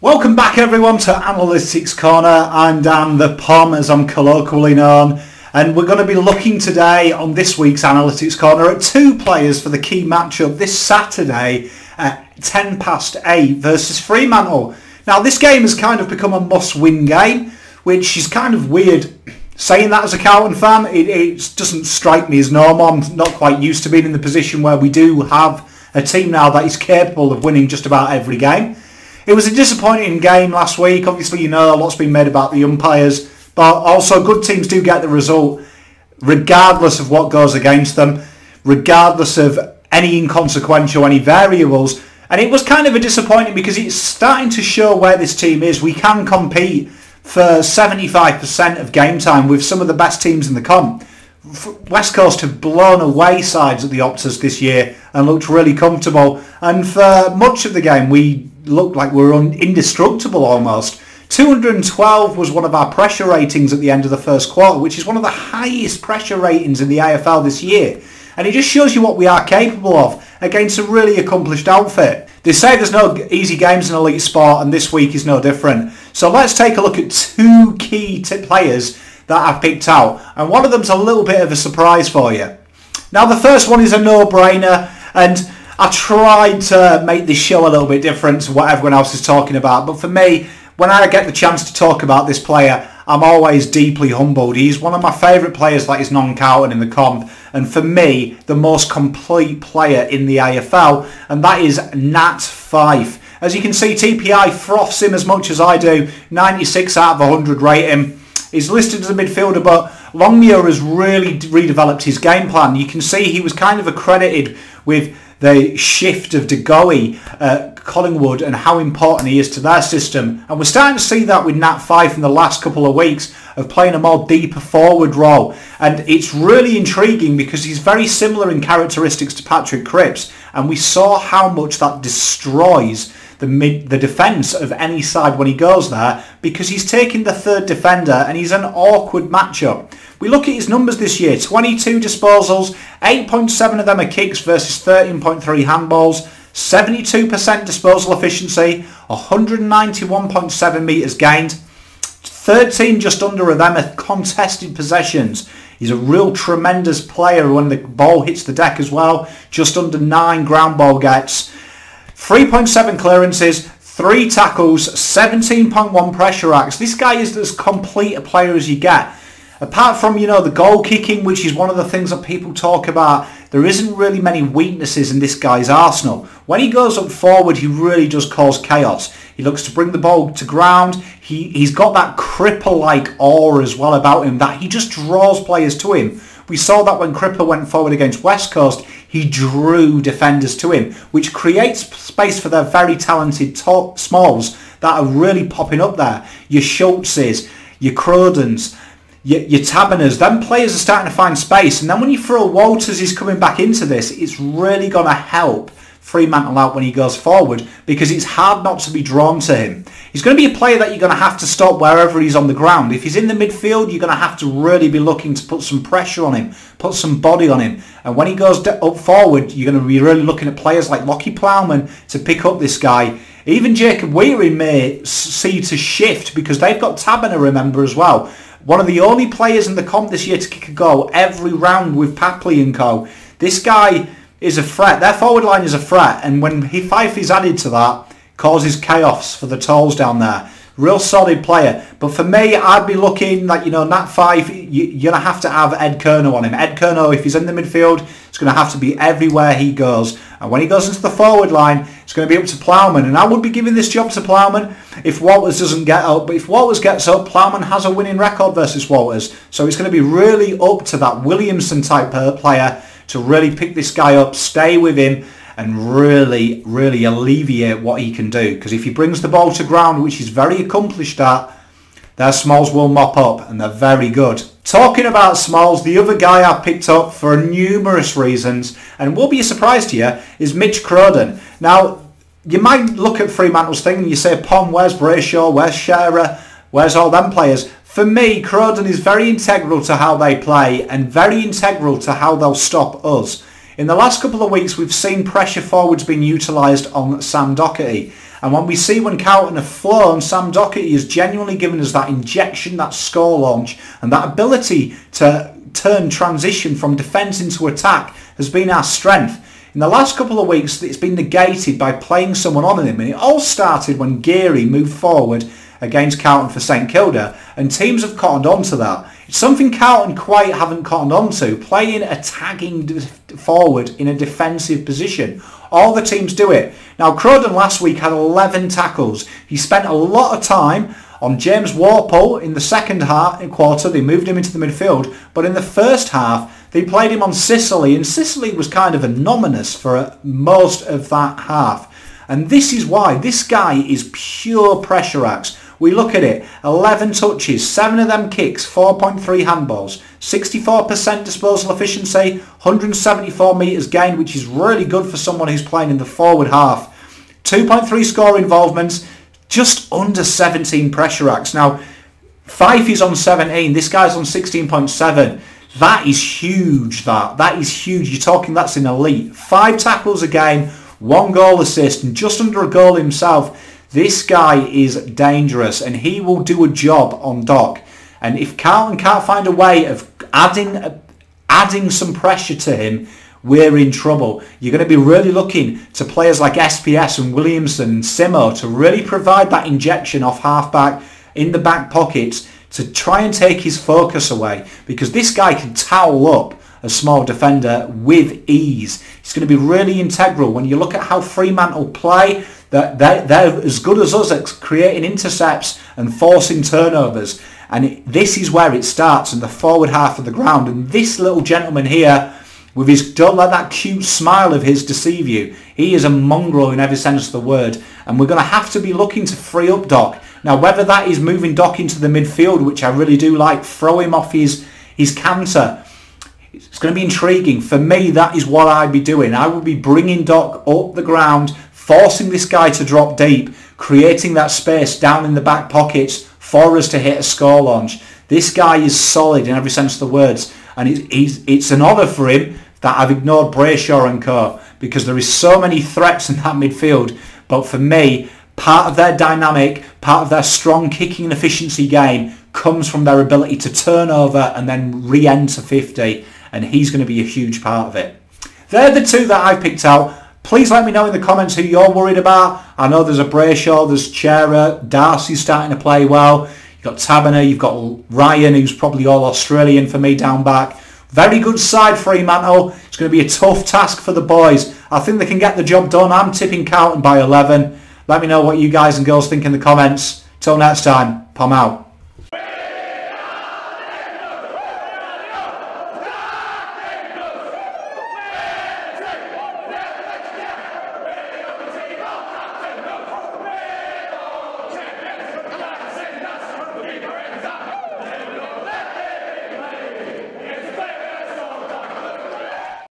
Welcome back everyone to Analytics Corner. I'm Dan the Pom, as I'm colloquially known, and we're going to be looking today on this week's Analytics Corner at two players for the key matchup this Saturday at 8 versus Fremantle. Now this game has kind of become a must-win game, which is kind of weird saying that as a Carlton fan. It doesn't strike me as normal. I'm not quite used to being in the position where we do have a team now that is capable of winning just about every game. It was a disappointing game last week. Obviously, you know, a lot's been made about the umpires, but also good teams do get the result regardless of what goes against them, regardless of any inconsequential, any variables. And it was kind of a disappointing because it's starting to show where this team is. We can compete for 75% of game time with some of the best teams in the comp. West Coast have blown away sides at the Optus this year and looked really comfortable. And for much of the game, we looked like we were indestructible almost. 212 was one of our pressure ratings at the end of the first quarter, which is one of the highest pressure ratings in the AFL this year. And it just shows you what we are capable of against a really accomplished outfit. They say there's no easy games in elite sport, and this week is no different. So let's take a look at two key players that I've picked out, and one of them's a little bit of a surprise for you. Now the first one is a no-brainer, and I tried to make this show a little bit different to what everyone else is talking about, but for me, when I get the chance to talk about this player, I'm always deeply humbled. He's one of my favourite players that is non-Carlton in the comp, and for me, the most complete player in the AFL, and that is Nat Fyfe. As you can see, TPI froths him as much as I do, 96 out of 100 rating. He's listed as a midfielder, but Longmuir has really redeveloped his game plan. You can see he was kind of accredited with the shift of De Goey at Collingwood and how important he is to their system. And we're starting to see that with Nat Fyfe in the last couple of weeks of playing a more deeper forward role. And it's really intriguing because he's very similar in characteristics to Patrick Cripps. And we saw how much that destroys the defence of any side when he goes there, because he's taking the third defender and he's an awkward matchup. We look at his numbers this year: 22 disposals, 8.7 of them are kicks versus 13.3 handballs, 72% disposal efficiency, 191.7 metres gained, 13 just under of them are contested possessions. He's a real tremendous player when the ball hits the deck as well, just under 9 ground ball gets. 3.7 clearances, 3 tackles, 17.1 pressure acts. This guy is as complete a player as you get. Apart from, you know, the goal kicking, which is one of the things that people talk about, there isn't really many weaknesses in this guy's arsenal. When he goes up forward, he really does cause chaos. He looks to bring the ball to ground. He's got that Cripper-like aura as well about him, that he just draws players to him. We saw that when Cripper went forward against West Coast, he drew defenders to him, which creates space for their very talented smalls that are really popping up there. Your Schultzes, your Crowdens, your Taberners, them players are starting to find space. And then when you throw Walters is coming back into this, it's really going to help Fremantle out when he goes forward, because it's hard not to be drawn to him. He's going to be a player that you're going to have to stop wherever he's on the ground. If he's in the midfield, you're going to have to really be looking to put some pressure on him, put some body on him. And when he goes up forward, you're going to be really looking at players like Lockie Plowman to pick up this guy. Even Jacob Weary may see to shift, because they've got Taberner, remember, as well. One of the only players in the comp this year to kick a goal every round with Papley and co. This guy is a threat. Their forward line is a threat, and when Fyfe is added to that, causes chaos for the Tolls down there. Real solid player. But for me, I'd be looking like, you know, Nat Fyfe, you're going to have Ed Kerno on him. Ed Kerno, if he's in the midfield, it's going to have to be everywhere he goes. And when he goes into the forward line, it's going to be up to Plowman. And I would be giving this job to Plowman if Walters doesn't get up. But if Walters gets up, Plowman has a winning record versus Walters. So it's going to be really up to that Williamson type player to really pick this guy up, stay with him, and really, really alleviate what he can do. Because if he brings the ball to ground, which he's very accomplished at, their smalls will mop up, and they're very good. Talking about smalls, the other guy I picked up for numerous reasons, and will be a surprise to you, is Mitch Crowden. Now, you might look at Fremantle's thing and you say, Pom, where's Brayshaw, where's Shearer, where's all them players? For me, Crowden is very integral to how they play, and very integral to how they'll stop us. In the last couple of weeks, we've seen pressure forwards being utilised on Sam Docherty. And when we see when Carlton have flown, Sam Docherty has genuinely given us that injection, that score launch, and that ability to turn transition from defence into attack has been our strength. In the last couple of weeks, it's been negated by playing someone on him, and it all started when Geary moved forward against Carlton for St Kilda, and teams have cottoned on to that. It's something Carlton quite haven't cottoned on to, playing a tagging forward in a defensive position. All the teams do it. Now, Crowden last week had 11 tackles. He spent a lot of time on James Worpel in the second quarter. They moved him into the midfield, but in the first half, they played him on Sicily, and Sicily was kind of anonymous for most of that half. And this is why this guy is pure pressure acts. We look at it, 11 touches, 7 of them kicks, 4.3 handballs, 64% disposal efficiency, 174 metres gained, which is really good for someone who's playing in the forward half. 2.3 score involvements, just under 17 pressure acts. Now, Fyfe is on 17, this guy's on 16.7. That is huge, that is huge. You're talking that's an elite. 5 tackles a game, 1 goal assist, and just under a goal himself. This guy is dangerous, and he will do a job on Doc. And if Carlton can't find a way of adding some pressure to him, we're in trouble. You're going to be really looking to players like SPS and Williamson and Simo to really provide that injection off half-back in the back pockets to try and take his focus away, because this guy can towel up a small defender with ease. It's going to be really integral when you look at how Fremantle play. They're as good as us at creating intercepts and forcing turnovers, and this is where it starts in the forward half of the ground. And this little gentleman here, with his don't let that cute smile of his deceive you, he is a mongrel in every sense of the word, and we're going to have to be looking to free up Doc. Now, whether that is moving Doc into the midfield, which I really do like, throw him off his canter, it's going to be intriguing. For me, that is what I'd be doing. I would be bringing Doc up the ground, forcing this guy to drop deep, creating that space down in the back pockets for us to hit a score launch. This guy is solid in every sense of the words, and it's an honour for him that I've ignored Brayshaw and co, because there is so many threats in that midfield. But for me, part of their dynamic, part of their strong kicking and efficiency game comes from their ability to turn over and then re-enter 50, and he's going to be a huge part of it. They're the two that I've picked out. Please let me know in the comments who you're worried about. I know there's a Brayshaw, there's Chera, Darcy's starting to play well. You've got Taberner, you've got Ryan, who's probably all Australian for me down back. Very good side, Fremantle. It's going to be a tough task for the boys. I think they can get the job done. I'm tipping Carlton by 11. Let me know what you guys and girls think in the comments. Till next time, Pom out.